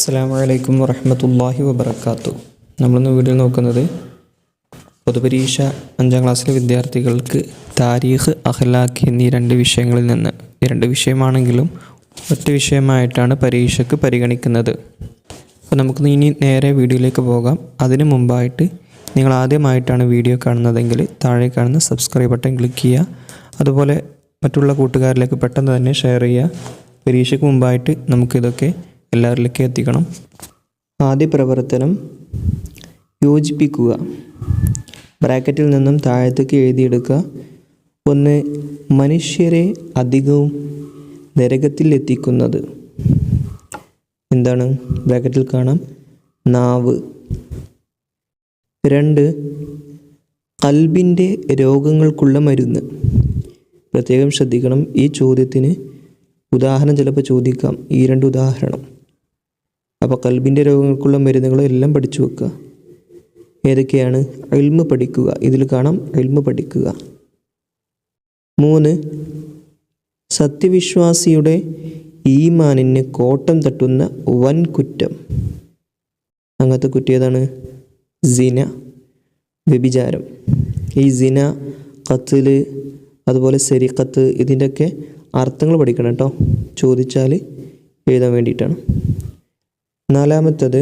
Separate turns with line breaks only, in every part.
അസ്സലാമു അലൈക്കും വറഹ്മത്തുള്ളാഹി വബറകാതുഹു. നമ്മളിന്ന് വീഡിയോ നോക്കുന്നത് പൊതുപരീക്ഷ 5ാം ക്ലാസ്സിലെ വിദ്യാർത്ഥികൾക്ക് താരീഖ്, അഖ്ലാഖ് എന്നീ രണ്ട് വിഷയങ്ങളിൽ നിന്ന്, രണ്ട് വിഷയമാണെങ്കിലും ഒറ്റ വിഷയമായിട്ടാണ് പരീക്ഷയ്ക്ക് പരിഗണിക്കുന്നത്. അപ്പോൾ നമുക്ക് ഇനി നേരെ വീഡിയോയിലേക്ക് പോകാം. അതിനു മുമ്പായിട്ട് നിങ്ങൾ ആദ്യമായിട്ടാണ് വീഡിയോ കാണുന്നതെങ്കിൽ താഴെ കാണുന്ന സബ്സ്ക്രൈബ് ബട്ടൺ ക്ലിക്ക് ചെയ്യുക. അതുപോലെ മറ്റുള്ള കൂട്ടുകാരിലേക്ക് പെട്ടെന്ന് തന്നെ ഷെയർ ചെയ്യുക. പരീക്ഷയ്ക്ക് മുമ്പായിട്ട് നമുക്കിതൊക്കെ എല്ലാവരിലേക്കും എത്തിക്കണം. ആദ്യ പ്രവർത്തനം യോജിപ്പിക്കുക. ബ്രാക്കറ്റിൽ നിന്നും താഴത്തേക്ക് എഴുതിയെടുക്കുക. 1. മനുഷ്യരെ അധികവും നരകത്തിൽ എത്തിക്കുന്നത് എന്താണ്? ബ്രാക്കറ്റിൽ കാണാം, നാവ്. 2. ഖൽബിൻ്റെ രോഗങ്ങൾക്കുള്ള മരുന്ന്. പ്രത്യേകം ശ്രദ്ധിക്കണം, ഈ ചോദ്യത്തിന് ഉദാഹരണം ചിലപ്പോൾ ചോദിക്കാം. ഈ 2 ഉദാഹരണം. അപ്പോൾ ഖൽബിൻ്റെ രോഗങ്ങൾക്കുള്ള മരുന്നുകളും എല്ലാം പഠിച്ചു വെക്കുക. ഏതൊക്കെയാണ്? ഇൽമ് പഠിക്കുക. ഇതിൽ കാണാം, ഇൽമ് പഠിക്കുക. 3. സത്യവിശ്വാസിയുടെ ഈമാനിന് കോട്ടം തട്ടുന്ന വൻ കുറ്റം. അങ്ങനത്തെ കുറ്റം ഏതാണ്? സിന, വ്യഭിചാരം. ഈ സിന, ഖത്ല്, അതുപോലെ സരിഖത്ത്, ഇതിൻ്റെയൊക്കെ അർത്ഥങ്ങൾ പഠിക്കണം കേട്ടോ, ചോദിച്ചാൽ എഴുതാൻ വേണ്ടിയിട്ടാണ്. 4.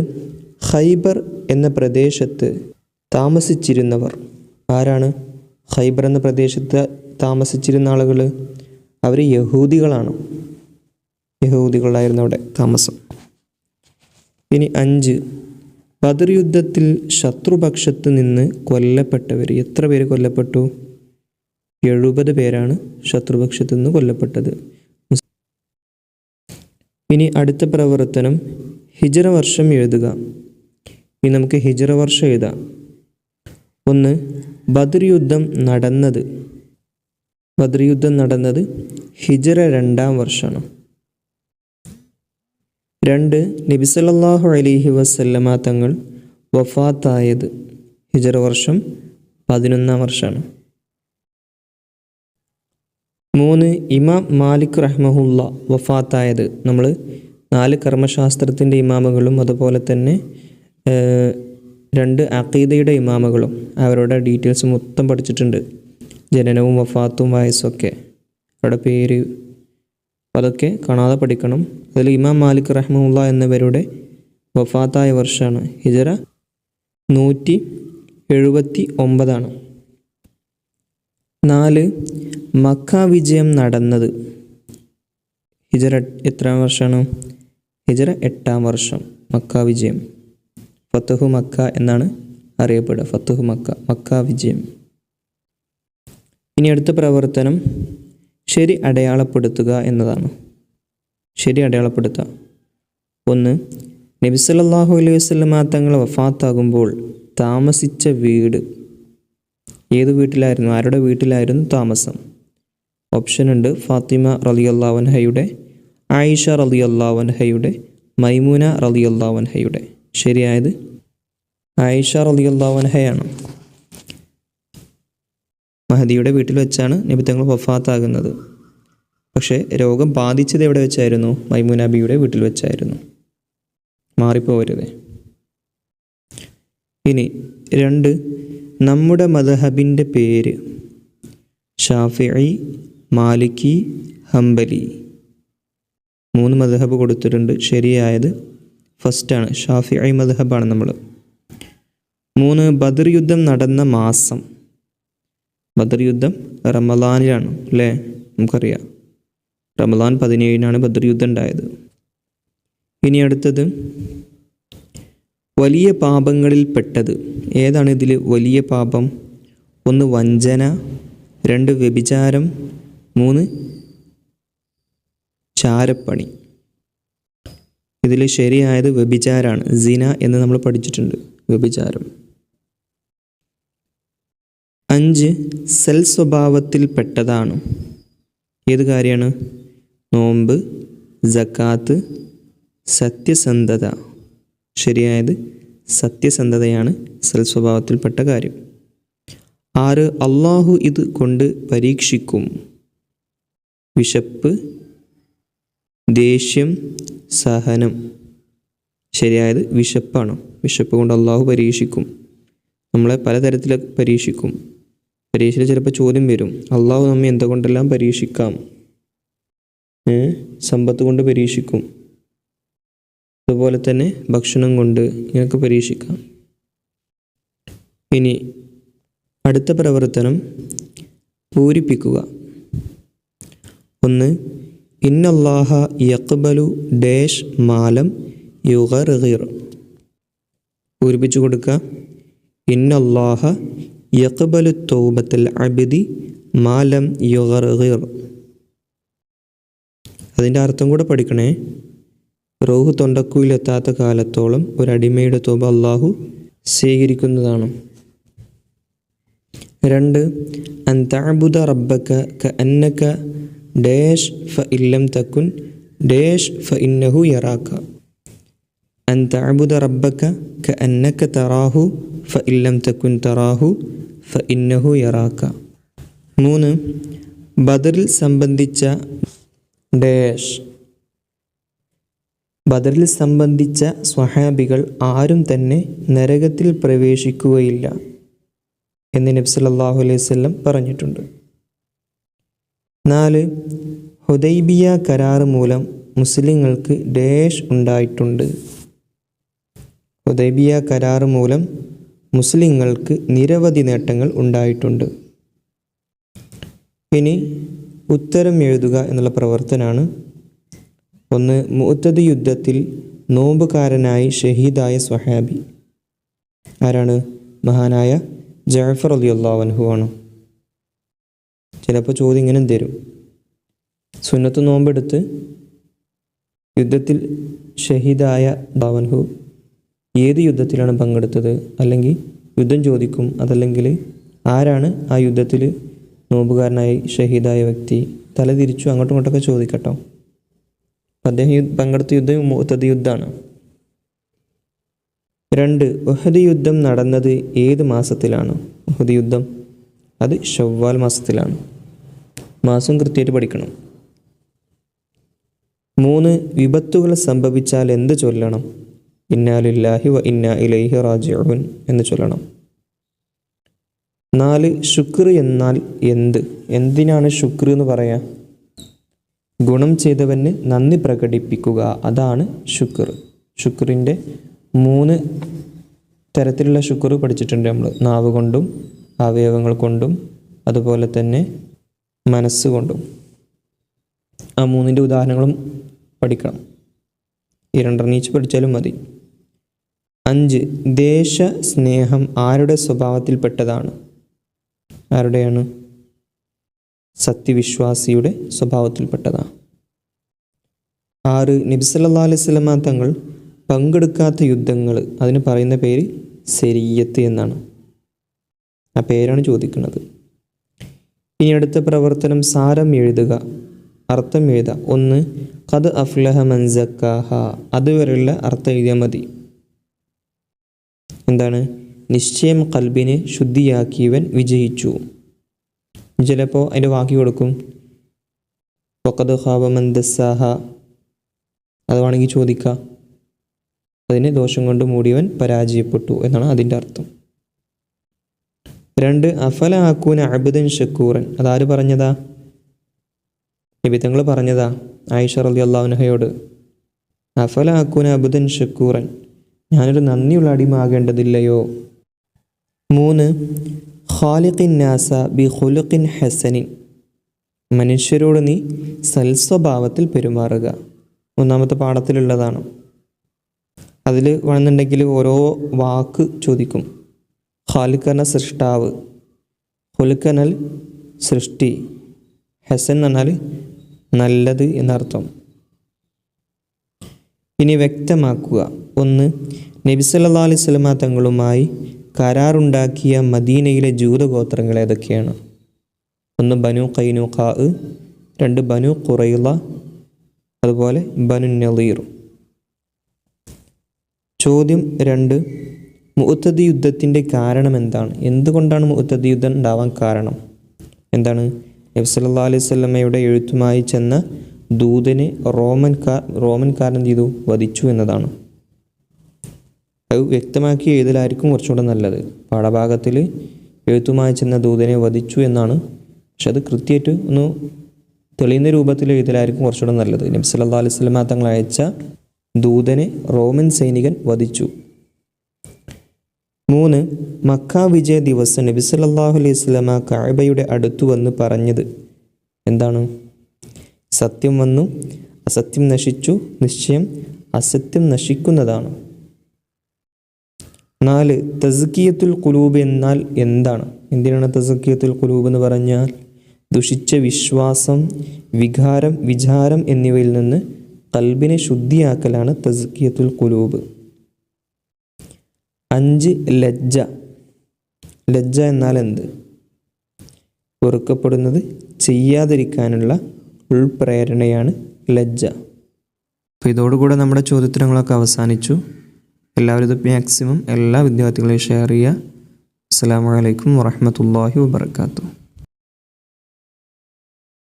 ഖൈബർ എന്ന പ്രദേശത്ത് താമസിച്ചിരുന്നവർ. ആരാണ് ഖൈബർ എന്ന പ്രദേശത്ത് താമസിച്ചിരുന്ന ആളുകൾ? അവർ യഹൂദികളാണ്. യഹൂദികളായിരുന്നു അവിടെ താമസം. ഇനി 5. ബദർ യുദ്ധത്തിൽ ശത്രുപക്ഷത്ത് നിന്ന് കൊല്ലപ്പെട്ടവർ. എത്ര പേര് കൊല്ലപ്പെട്ടു? 70 പേരാണ് ശത്രുപക്ഷത്ത് നിന്ന് കൊല്ലപ്പെട്ടത്. ഇനി അടുത്ത പ്രവർത്തനം ഹിജ്റ വർഷം എഴുതുക. ഇനി നമുക്ക് ഹിജ്റ വർഷം എഴുതാം. 1. ബദർ യുദ്ധം നടന്നത്. ബദർ യുദ്ധം നടന്നത് ഹിജ്റ 2ാം വർഷമാണ്. 2. നബി സല്ലല്ലാഹു അലൈഹി വസല്ലമ തങ്ങൾ വഫാത്തായത് ഹിജ്റ വർഷം 11ാം വർഷമാണ്. 3. ഇമാം മാലിക് റഹ്മഹുല്ല വഫാത്തായത്. നമ്മൾ 4 കർമ്മശാസ്ത്രത്തിൻ്റെ ഇമാമുകളും അതുപോലെ തന്നെ 2 അഖീദയുടെ ഇമാമുകളും അവരുടെ ഡീറ്റെയിൽസ് മൊത്തം പഠിച്ചിട്ടുണ്ട്. ജനനവും വഫാത്തും വയസ്സൊക്കെ, അവരുടെ പേര്, അതൊക്കെ കാണാതെ പഠിക്കണം. അതിൽ ഇമാം മാലിക് റഹ്മഹുല്ല എന്നിവരുടെ വഫാത്തായ വർഷമാണ് ഹിജ്റ 179. 4. മക്ക വിജയം നടന്നത് ഹിജ്റ എത്രാം വർഷമാണ്? ഹിജ്റ 8ാം വർഷം. മക്ക വിജയം, ഫത്ഹു മക്ക എന്നാണ് അറിയപ്പെടുക. ഫത്ഹു മക്ക, മക്ക വിജയം. ഇനി അടുത്ത പ്രവർത്തനം ശരി അടയാളപ്പെടുത്തുക എന്നതാണ്. ശരി അടയാളപ്പെടുത്തുക. 1. നബി സല്ലല്ലാഹു അലൈഹി വസല്ലമ തങ്ങൾ വഫാത്താകുമ്പോൾ താമസിച്ച വീട്. ഏത് വീട്ടിലായിരുന്നു? ആരുടെ വീട്ടിലായിരുന്നു താമസം? ഓപ്ഷൻ ഉണ്ട്. ഫാത്തിമ റളിയല്ലാഹു അൻഹയുടെ, ആയിഷ റളിയല്ലാഹു അൻഹയുടെ, മൈമൂന റളിയല്ലാഹു അൻഹയുടെ. ശരിയായത് ആയിഷ റളിയല്ലാഹു അൻഹയാണ്. മഹദിയുടെ വീട്ടിൽ വെച്ചാണ് നബി തങ്ങൾ വഫാത്താകുന്നത്. പക്ഷേ രോഗം ബാധിച്ചത് എവിടെ വെച്ചായിരുന്നു? മൈമൂന ബിയുടെ വീട്ടിൽ വെച്ചായിരുന്നു. മാറിപ്പോവരുതേ. ഇനി 2. നമ്മുടെ മദ്ഹബിൻ്റെ പേര്. ഷാഫിഈ, മാലിക്കി, ഹംബലി. 3 മദ്ഹബ് കൊടുത്തിട്ടുണ്ട്. ശരിയായത് ഫസ്റ്റാണ്, ഷാഫിഈ മദ്ഹബാണ് നമ്മൾ. 3. ബദർ യുദ്ധം നടന്ന മാസം. ബദർ യുദ്ധം റമളാനിലാണ് അല്ലേ? നമുക്കറിയാം, റമളാൻ 17-നാണ് ബദർ യുദ്ധം ഉണ്ടായത്. ഇനി അടുത്തത് വലിയ പാപങ്ങളിൽ പെട്ടത്. ഏതാണ് ഇതിൽ വലിയ പാപം? 1. വഞ്ചന, 2. വ്യഭിചാരം, 3. ചാരപ്പണി. ഇതിൽ ശരിയായത് വ്യഭിചാരാണ്. സിന എന്ന് നമ്മൾ പഠിച്ചിട്ടുണ്ട്, വ്യഭിചാരം. 5. സൽ സ്വഭാവത്തിൽ പെട്ടതാണ്. ഏത് കാര്യമാണ്? നോമ്പ്, സക്കാത്ത്, സത്യസന്ധത. ശരിയായത് സത്യസന്ധതയാണ് സൽ സ്വഭാവത്തിൽപ്പെട്ട കാര്യം. 6. അള്ളാഹു ഇത് കൊണ്ട് പരീക്ഷിക്കും. വിശപ്പ്, ദേഷ്യം, സഹനം. ശരിയായത് വിശപ്പാണ്. വിശപ്പ് കൊണ്ട് അള്ളാഹു പരീക്ഷിക്കും, നമ്മളെ പലതരത്തിൽ പരീക്ഷിക്കും. പരീക്ഷയിൽ ചിലപ്പോൾ ചോദ്യം വരും, അള്ളാഹു നമ്മെ എന്തുകൊണ്ടെല്ലാം പരീക്ഷിക്കാം. സമ്പത്ത് കൊണ്ട് പരീക്ഷിക്കും, അതുപോലെ തന്നെ ഭക്ഷണം കൊണ്ട്, ഇങ്ങനെയൊക്കെ പരീക്ഷിക്കാം. ഇനി അടുത്ത പ്രവർത്തനം പൂരിപ്പിക്കുക. 1. ഇന്നല്ലാഹ യഖ്ബലു ഡാഷ് മാലം യുഗർഗിർ. പൂരിപ്പിച്ചു കൊടുക്കുക. ഇന്നല്ലാഹ യഖ്ബലു തൗബത്തൽ അബ്ദി മാലം യുഗർഗിർ. അതിൻ്റെ അർത്ഥം കൂടെ പഠിക്കണേ. റൂഹ് തൊണ്ടക്കുയിലെത്താത്ത കാലത്തോളം ഒരടിമയുടെ തൗബ അള്ളാഹു സ്വീകരിക്കുന്നതാണ്. 2. അൻ തഅബുദ റബ്ബക കഅന്നക ഡാഷ് ഫഇല്ലം തകുൻ ഡാഷ് ഫഇന്നഹു യറാക. അൻ തഅബുദ റബ്ബക കഅന്നക തറാഹു ഫഇല്ലം തകുൻ തറാഹു ഫഇന്നഹു യറാക. 3. ബദറിൽ സംബന്ധിച്ച ഡാഷ്. ബദറിൽ സംബന്ധിച്ച സ്വഹാബികൾ ആരും തന്നെ നരകത്തിൽ പ്രവേശിക്കുകയില്ല എന്ന് നബി സല്ലല്ലാഹു അലൈഹി വസല്ലം പറഞ്ഞിട്ടുണ്ട്. 4. ഹുദൈബിയ കരാർ മൂലം മുസ്ലിങ്ങൾക്ക് ഡാഷ് ഉണ്ടായിട്ടുണ്ട്. ഹുദൈബിയ കരാർ മൂലം മുസ്ലിങ്ങൾക്ക് നിരവധി നേട്ടങ്ങൾ ഉണ്ടായിട്ടുണ്ട്. ഇനി ഉത്തരം എഴുതുക എന്നുള്ള പ്രവർത്തനമാണ്. 1. മുഅ്തദ് യുദ്ധത്തിൽ നോമ്പുകാരനായി ഷഹീദായ സ്വഹാബി ആരാണ്? മഹാനായ ജഅഫർ റളിയല്ലാഹു അൻഹു ആണ്. ചിലപ്പോൾ ചോദ്യം ഇങ്ങനെ തരും, സുന്നത്ത് നോമ്പെടുത്ത് യുദ്ധത്തിൽ ഷഹീദായ അൻഹു ഏത് യുദ്ധത്തിലാണ് പങ്കെടുത്തത്, അല്ലെങ്കിൽ യുദ്ധം ചോദിക്കും. അതല്ലെങ്കിൽ ആരാണ് ആ യുദ്ധത്തിൽ നോമ്പുകാരനായി ഷഹീദായ വ്യക്തി, തലതിരിച്ചു അങ്ങോട്ടും ഇങ്ങോട്ടൊക്കെ ചോദിക്കട്ടോ. അദ്ദേഹം പങ്കെടുത്ത യുദ്ധം മുഅ്തദ് യുദ്ധമാണ്. 2. ഉഹദ് യുദ്ധം നടന്നത് ഏത് മാസത്തിലാണ്? ഉഹദ് യുദ്ധം അത് ശവ്വാൽ മാസത്തിലാണ്. മാസം കൃത്യമായിട്ട് പഠിക്കണം. 3. വിപത്തുകൾ സംഭവിച്ചാൽ എന്ത് ചൊല്ലണം? ഇന്നാ ലില്ലാഹി വ ഇന്നാ ഇലൈഹി റാജിഊൻ എന്ന് ചൊല്ലണം. 4. ശുക്ർ എന്നാൽ എന്ത്? എന്തിനാണ് ശുക്ർ എന്ന് പറയാ? ഗുണം ചെയ്തവന് നന്ദി പ്രകടിപ്പിക്കുക, അതാണ് ശുക്ർ. ശുക്രിൻ്റെ 3 തരത്തിലുള്ള ശുക്ർ പഠിച്ചിട്ടുണ്ട് നമ്മൾ. നാവ് കൊണ്ടും അവയവങ്ങൾ കൊണ്ടും അതുപോലെ തന്നെ മനസ്സുകൊണ്ടും. ആ 3ൻ്റെ ഉദാഹരണങ്ങളും പഠിക്കണം. ഈ 2 നീച്ച് പഠിച്ചാലും മതി. 5. ദേശ സ്നേഹം ആരുടെ സ്വഭാവത്തിൽപ്പെട്ടതാണ്? ആരുടെയാണ്? സത്യവിശ്വാസിയുടെ സ്വഭാവത്തിൽപ്പെട്ടതാണ്. 6. നബി സല്ലല്ലാഹു അലൈഹി വസല്ലമ തങ്ങൾ പങ്കെടുക്കാത്ത യുദ്ധങ്ങൾ, അതിന് പറയുന്ന പേര് സരിയ്യത്ത് എന്നാണ്. ആ പേരാണ് ചോദിക്കുന്നത്. ഇനി അടുത്ത പ്രവർത്തനം സാരം എഴുതുക, അർത്ഥം എഴുതുക. 1. ഖദ് അഫ്ലഹ മൻ സക്കാഹ. അതുവരെയുള്ള അർത്ഥം എഴുതിയാൽ മതി. എന്താണ്? നിശ്ചയം ഖൽബിനെ ശുദ്ധിയാക്കിയവൻ വിജയിച്ചു. ചിലപ്പോൾ അതിൻ്റെ വാക്കി കൊടുക്കും വഖദ് ഖാബ മൻ ദസ്സാഹ. അത് വേണമെങ്കിൽ ചോദിക്കാം. അതിനെ ദോഷം കൊണ്ട് മൂടിയവൻ പരാജയപ്പെട്ടു എന്നാണ് അതിൻ്റെ അർത്ഥം. 2. അഫല അകൂന അബ്ദൻ ഷക്കൂറൻ. അതാര് പറഞ്ഞതാ? നബി തങ്ങൾ പറഞ്ഞതാ ആയിഷ റളിയല്ലാഹു അൻഹയോട്. അഫല അകൂന അബ്ദൻ ഷക്കൂറൻ, ഞാനൊരു നന്ദിയുള്ള അടിമ ആകേണ്ടതില്ലയോ? 3. ഖാലിഖിൻ നാസ ബി ഖുലുഖിൻ ഹസനിൻ. മനുഷ്യരോട് നീ സൽസ്വഭാവത്തിൽ പെരുമാറുക. 1ാമത്തെ പാഠത്തിലുള്ളതാണ്. അതിൽ വേണമെന്നുണ്ടെങ്കിൽ ഓരോ വാക്ക് ചോദിക്കും. ഖാലിഖ് എന്നാൽ സൃഷ്ടാവ്, ഖുലുഖ് എന്നാൽ സൃഷ്ടി, ഹസൻ എന്നാൽ നല്ലത് എന്നർത്ഥം. ഇനി വ്യക്തമാക്കുക. 1. നബി സല്ലല്ലാഹു അലൈഹി വസല്ലമ തങ്ങളുമായി കരാറുണ്ടാക്കിയ മദീനയിലെ ജൂതഗോത്രങ്ങൾ ഏതൊക്കെയാണ്? 1. ബനു ഖൈനുഖാ, 2. ബനു ഖുറൈള, അതുപോലെ ബനു നളീർ. ചോദ്യം 2. മുഅ്തദ് യുദ്ധത്തിൻ്റെ കാരണം എന്താണ്? എന്തുകൊണ്ടാണ് മുഅ്തദ് യുദ്ധം ഉണ്ടാവാൻ കാരണം? എന്താണ്? നബി സല്ലല്ലാഹു അലൈഹി വസല്ലമയുടെ എഴുത്തുമായി ചെന്ന ദൂതനെ റോമൻകാരൻ എന്ത് ചെയ്തു? വധിച്ചു എന്നതാണ്. അത് വ്യക്തമാക്കി എഴുതലായിരിക്കും കുറച്ചുകൂടെ നല്ലത്. പാഠഭാഗത്തിൽ എഴുത്തുമായി ചെന്ന ദൂതനെ വധിച്ചു എന്നാണ്, പക്ഷെ അത് കൃത്യമായിട്ട് ഒന്ന് തെളിയുന്ന രൂപത്തിൽ എഴുതലായിരിക്കും കുറച്ചുകൂടെ നല്ലത്. നബി സല്ലല്ലാഹു അലൈഹി വസല്ലമ തങ്ങൾ അയച്ച ദൂതനെ റോമൻ സൈനികൻ വധിച്ചു. 3. മക്ക വിജയ ദിവസം നബി സല്ലല്ലാഹു അലൈഹി വസല്ലമ കഅബയുടെ അടുത്തു വന്ന് പറഞ്ഞത് എന്താണ്? സത്യം വന്നു, അസത്യം നശിച്ചു, നിശ്ചയം അസത്യം നശിക്കുന്നതാണ്. 4. തസ്കിയത്തുൽ ഖുലൂബ് എന്നാൽ എന്താണ്? എന്തിനാണ് തസ്കിയത്തുൽ ഖുലൂബ് എന്ന് പറഞ്ഞാൽ? ദുഷിച്ച വിശ്വാസം, വികാരം, വിചാരം എന്നിവയിൽ നിന്ന് ഖൽബിനെ ശുദ്ധിയാക്കലാണ് തസ്കിയത്തുൽ ഖുലൂബ്. 5. ലജ്ജ. ലജ്ജ എന്നാൽ എന്ത്? വെറുക്കപ്പെടുന്നത് ചെയ്യാതിരിക്കാനുള്ള ഉൾപ്രേരണയാണ് ലജ്ജ. അപ്പോൾ ഇതോടുകൂടെ നമ്മുടെ ചോദ്യോത്തരങ്ങളൊക്കെ അവസാനിച്ചു. എല്ലാവരും ഇത് മാക്സിമം എല്ലാ വിദ്യാർത്ഥികളെയും ഷെയർ ചെയ്യുക. അസ്സലാമു അലൈക്കും വറഹ്മത്തുള്ളാഹി വബറകാതുഹു.